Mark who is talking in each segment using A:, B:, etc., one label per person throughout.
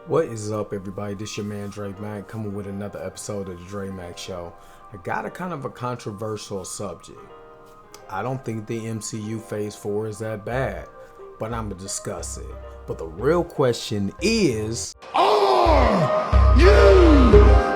A: What is up, everybody? This your man Dre Mac coming with another episode of the Dre Mac Show. I got a kind of a controversial subject. I don't think the MCU Phase 4 is that bad, but I'm gonna discuss it. But the real question is, are you ready?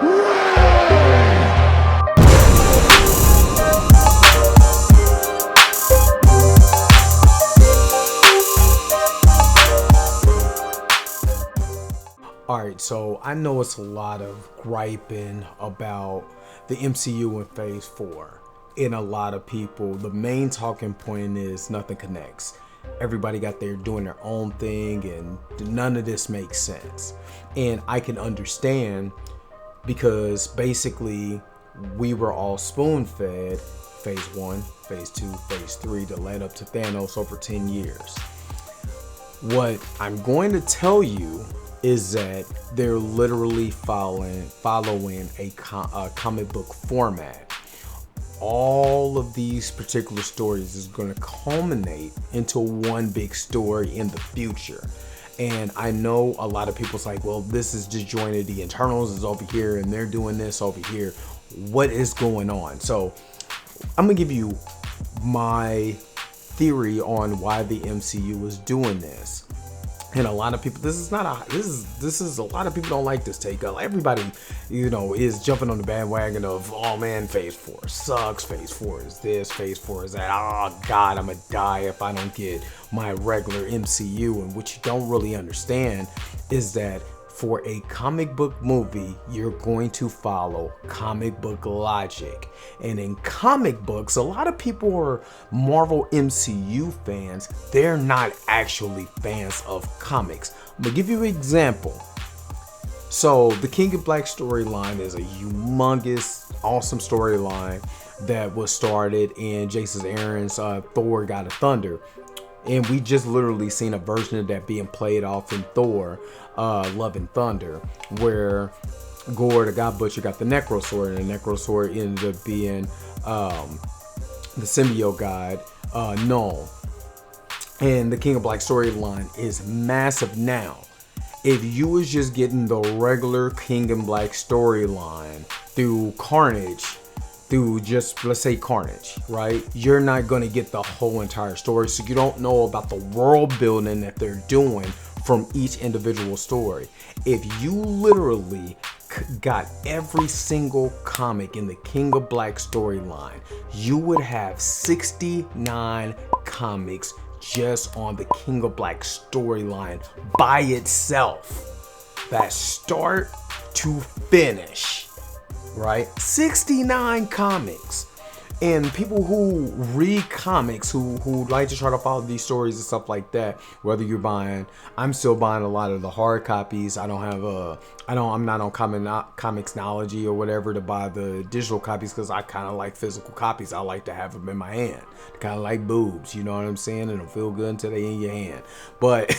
A: Alright, so I know it's a lot of griping about the MCU in Phase 4. And a lot of people, the main talking point is nothing connects. Everybody got there doing their own thing and none of this makes sense. And I can understand because basically we were all spoon-fed Phase 1, Phase 2, Phase 3 to lead up to Thanos over 10 years. What I'm going to tell you is that they're literally following a comic book format. All of these particular stories is going to culminate into one big story in the future. And I know a lot of people's like, well, this is disjointed. The Eternals is over here and they're doing this over here. What is going on? So I'm gonna give you my theory on why the MCU is doing this. And a lot of people, this is a lot of people don't like this take. Everybody, is jumping on the bandwagon of, oh man, Phase 4 sucks, Phase 4 is this, Phase 4 is that, oh God, I'm gonna die if I don't get my regular MCU. And what you don't really understand is that for a comic book movie, you're going to follow comic book logic. And in comic books, a lot of people are Marvel MCU fans. They're not actually fans of comics. I'm gonna give you an example. So the King of Black storyline is a humongous, awesome storyline that was started in Jason Aaron's Thor God of Thunder. And we just literally seen a version of that being played off in Thor, Love and Thunder, where Gore, the God Butcher, got the Necro Sword, and the Necro Sword ended up being the symbiote god, Null. And the King of Black storyline is massive now. If you was just getting the regular King of Black storyline through Carnage, through just, let's say, Carnage, right? You're not going to get the whole entire story, so you don't know about the world building that they're doing from each individual story. If you literally got every single comic in the King of Black storyline, you would have 69 comics just on the King of Black storyline by itself. That start to finish. Right? 69 comics. And people who read comics, who like to try to follow these stories and stuff like that, whether you're buying, I'm still buying a lot of the hard copies. I'm not on Comixology or whatever to buy the digital copies because I kind of like physical copies. I like to have them in my hand. Kind of like boobs, you know what I'm saying? It'll feel good until they in your hand. But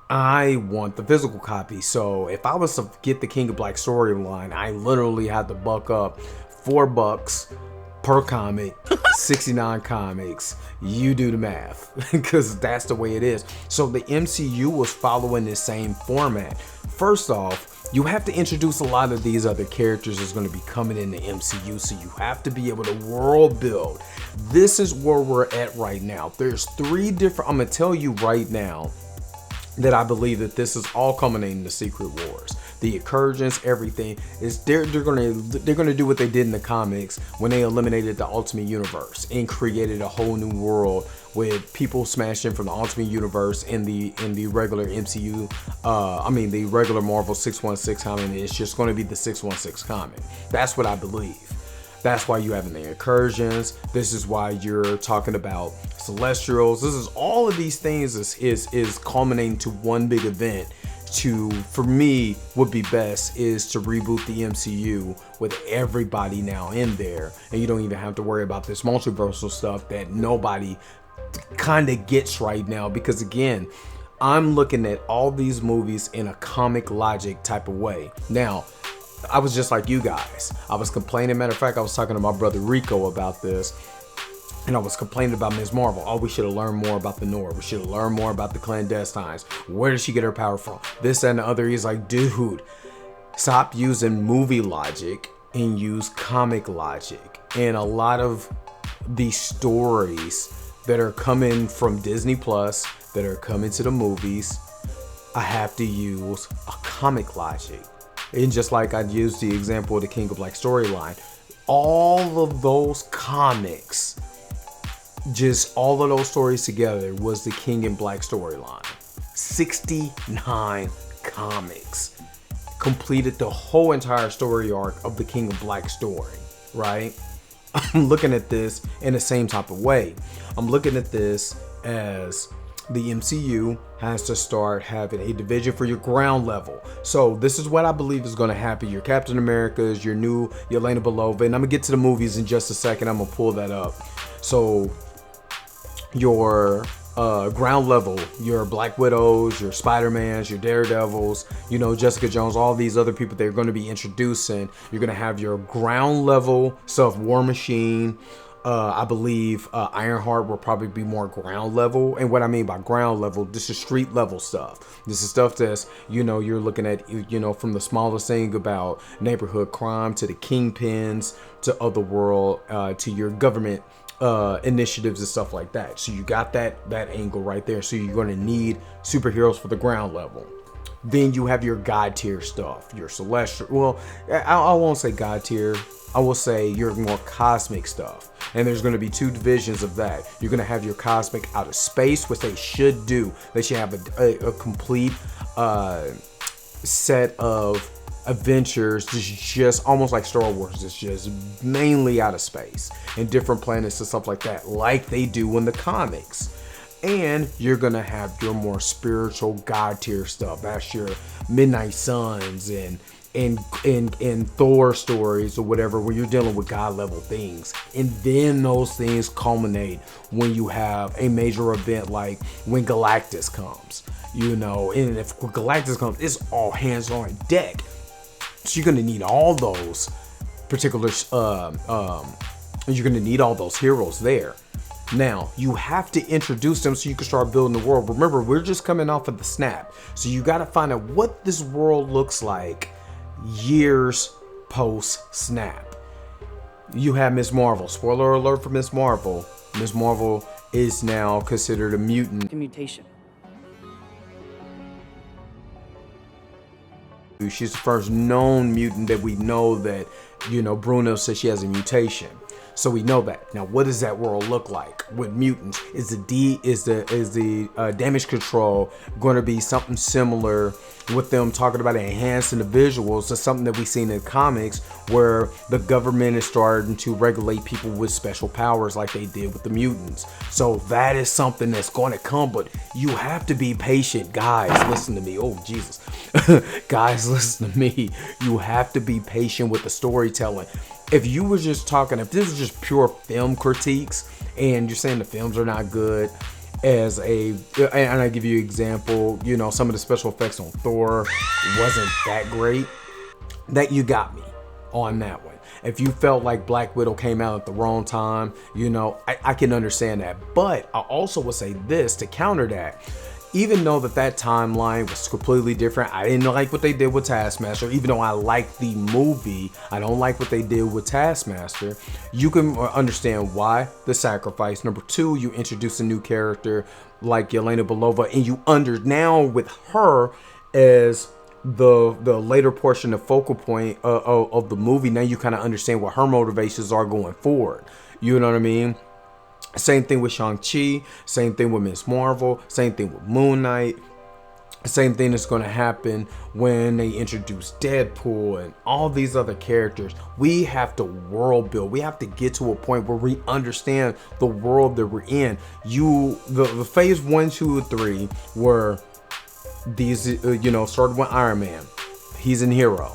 A: I want the physical copy. So if I was to get the King of Black storyline, I literally had to buck up $4 per comic, 69 comics. You do the math, because that's the way it is. So the MCU was following the same format. First off, you have to introduce a lot of these other characters that's going to be coming in the MCU, so you have to be able to world build. This is where we're at right now. There's 3 different, I'm going to tell you right now, that I believe that this is all culminating to Secret Wars. The incursions, everything is they're gonna do what they did in the comics when they eliminated the Ultimate Universe and created a whole new world with people smashing from the Ultimate Universe in the regular MCU. The regular Marvel 616 comic. It's just going to be the 616 comic. That's what I believe. That's why you have the incursions. This is why you're talking about Celestials. This is all of these things is culminating to one big event. For me, would be best is to reboot the MCU with everybody now in there, and you don't even have to worry about this multiversal stuff that nobody kind of gets right now. Because again, I'm looking at all these movies in a comic logic type of way. Now, I was just like you guys. I was complaining. Matter of fact, I was talking to my brother Rico about this. And I was complaining about Ms. Marvel. Oh, we should have learned more about the Nora. We should have learned more about the clandestines. Where did she get her power from? This and the other. He's like, dude, stop using movie logic and use comic logic. And a lot of these stories that are coming from Disney Plus, that are coming to the movies, I have to use a comic logic. And just like I used the example of the King of Black storyline, all of those comics, just all of those stories together was the King in Black storyline. 69 comics completed the whole entire story arc of the King of Black story, right? I'm looking at this in the same type of way. I'm looking at this as the MCU has to start having a division for your ground level. So this is what I believe is going to happen. Your Captain Americas, your new Yelena Belova, and I'm gonna get to the movies in just a second. I'm gonna pull that up. So your ground level, your Black Widows, your Spider-Mans, your Daredevils, you know, Jessica Jones, all these other people they're going to be introducing. You're going to have your ground level stuff, War Machine. I believe Ironheart will probably be more ground level. And what I mean by ground level, this is street level stuff. This is stuff that's, you know, you're looking at, you know, from the smallest thing about neighborhood crime to the kingpins to Otherworld, to your government initiatives and stuff like that. So you got that angle right there. So you're going to need superheroes for the ground level. Then you have your God tier stuff, your celestial. Well, I won't say God tier. I will say your more cosmic stuff. And there's going to be two divisions of that. You're going to have your cosmic outer space, which they should do. They should have a complete set of adventures, just almost like Star Wars. It's just mainly out of space and different planets and stuff like that, like they do in the comics. And you're gonna have your more spiritual God tier stuff. That's your Midnight Suns and Thor stories or whatever, where you're dealing with God level things. And then those things culminate when you have a major event like when Galactus comes, you know. And if Galactus comes, it's all hands on deck. So you're gonna need all those particular you're gonna need all those heroes there. Now you have to introduce them so you can start building the world. Remember, we're just coming off of the snap, so you got to find out what this world looks like years post snap. You have Ms. Marvel. Spoiler alert for Ms. Marvel. Ms. Marvel is now considered a mutant.
B: Mutation.
A: She's the first known mutant that we know that, you know, Bruno says she has a mutation. So we know that. Now, what does that world look like with mutants? Is the damage control going to be something similar with them talking about enhancing the visuals to something that we've seen in comics, where the government is starting to regulate people with special powers like they did with the mutants? So that is something that's going to come, but you have to be patient. Guys, listen to me. Oh, Jesus. Guys, listen to me. You have to be patient with the storytelling. If you were just talking, if this was just pure film critiques and you're saying the films are not good, and I give you an example, you know, some of the special effects on Thor wasn't that great, that you got me on that one. If you felt like Black Widow came out at the wrong time, you know, I can understand that. But I also would say this to counter that. Even though that timeline was completely different, I didn't like what they did with Taskmaster. Even though I liked the movie, I don't like what they did with Taskmaster. You can understand why the sacrifice. Number two, you introduce a new character like Yelena Belova, and you now with her as the later portion, the focal point of the movie. Now you kind of understand what her motivations are going forward. You know what I mean? Same thing with Shang-Chi, same thing with Ms. Marvel, same thing with Moon Knight. Same thing is going to happen when they introduce Deadpool and all these other characters. We have to world build. We have to get to a point where we understand the world that we're in. The phase 1, 2, and 3 were these, you know, started with Iron Man. He's a hero.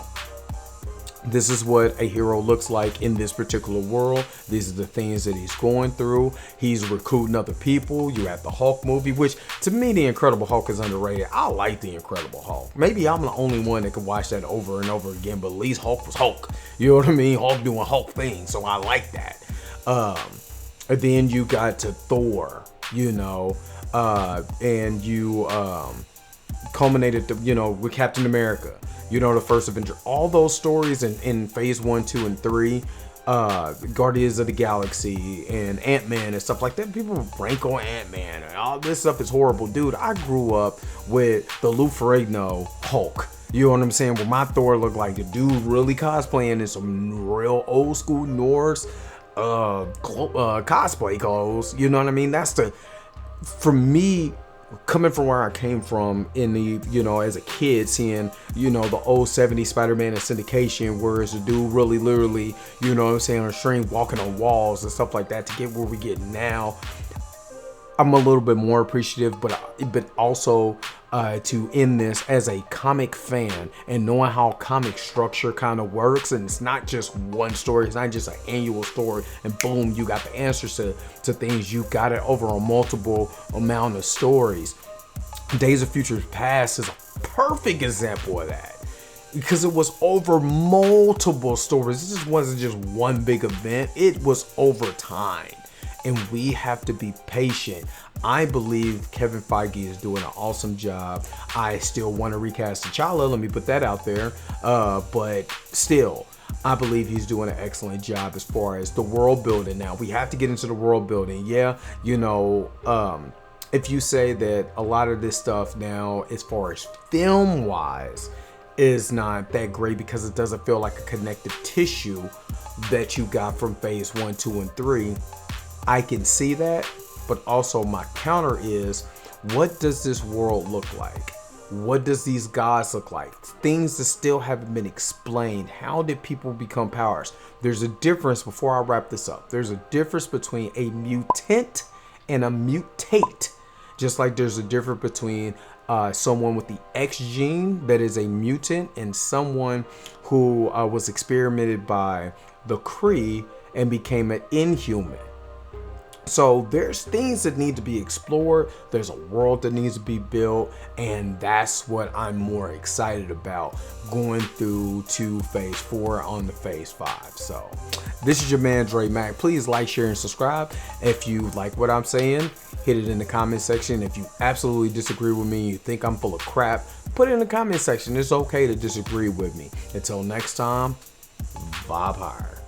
A: This is what a hero looks like in this particular world. These are the things that he's going through. He's recruiting other people. You have the Hulk movie, which to me, the Incredible Hulk is underrated. I like the Incredible Hulk. Maybe I'm the only one that can watch that over and over again, but at least Hulk was Hulk. You know what I mean? Hulk doing Hulk things, so I like that. And then you got to Thor, and you culminated, with Captain America, the first Avenger. All those stories in phase 1, 2, and 3, Guardians of the Galaxy and Ant-Man and stuff like that. People rank on Ant-Man and all this stuff is horrible. Dude, I grew up with the Lou Ferrigno Hulk. You know what I'm saying? Where my Thor looked like the dude really cosplaying in some real old school Norse cosplay clothes. You know what I mean? For me, coming from where I came from in the, as a kid, seeing, the old 70s Spider-Man and syndication, where it's a dude really literally, on a string walking on walls and stuff like that, to get where we get now, I'm a little bit more appreciative, but also to end this as a comic fan and knowing how comic structure kind of works, and it's not just one story, it's not just an annual story and boom, you got the answers to things. You got it over a multiple amount of stories. Days of Future Past is a perfect example of that, because it was over multiple stories. This wasn't just one big event, it was over time. And we have to be patient. I believe Kevin Feige is doing an awesome job. I still want to recast T'Challa, let me put that out there. But still, I believe he's doing an excellent job as far as the world building. Now, we have to get into the world building. Yeah, if you say that a lot of this stuff now, as far as film-wise, is not that great because it doesn't feel like a connective tissue that you got from phase 1, 2, and 3. I can see that, but also my counter is, what does this world look like? What does these gods look like? Things that still haven't been explained. How did people become powers? There's a difference, before I wrap this up, there's a difference between a mutant and a mutate. Just like there's a difference between someone with the X gene that is a mutant and someone who was experimented by the Kree and became an inhuman. So there's things that need to be explored. There's a world that needs to be built. And that's what I'm more excited about, going through to phase 4 on to phase 5. So this is your man, Dre Mac. Please like, share, and subscribe. If you like what I'm saying, hit it in the comment section. If you absolutely disagree with me, you think I'm full of crap, put it in the comment section. It's okay to disagree with me. Until next time, vibe higher.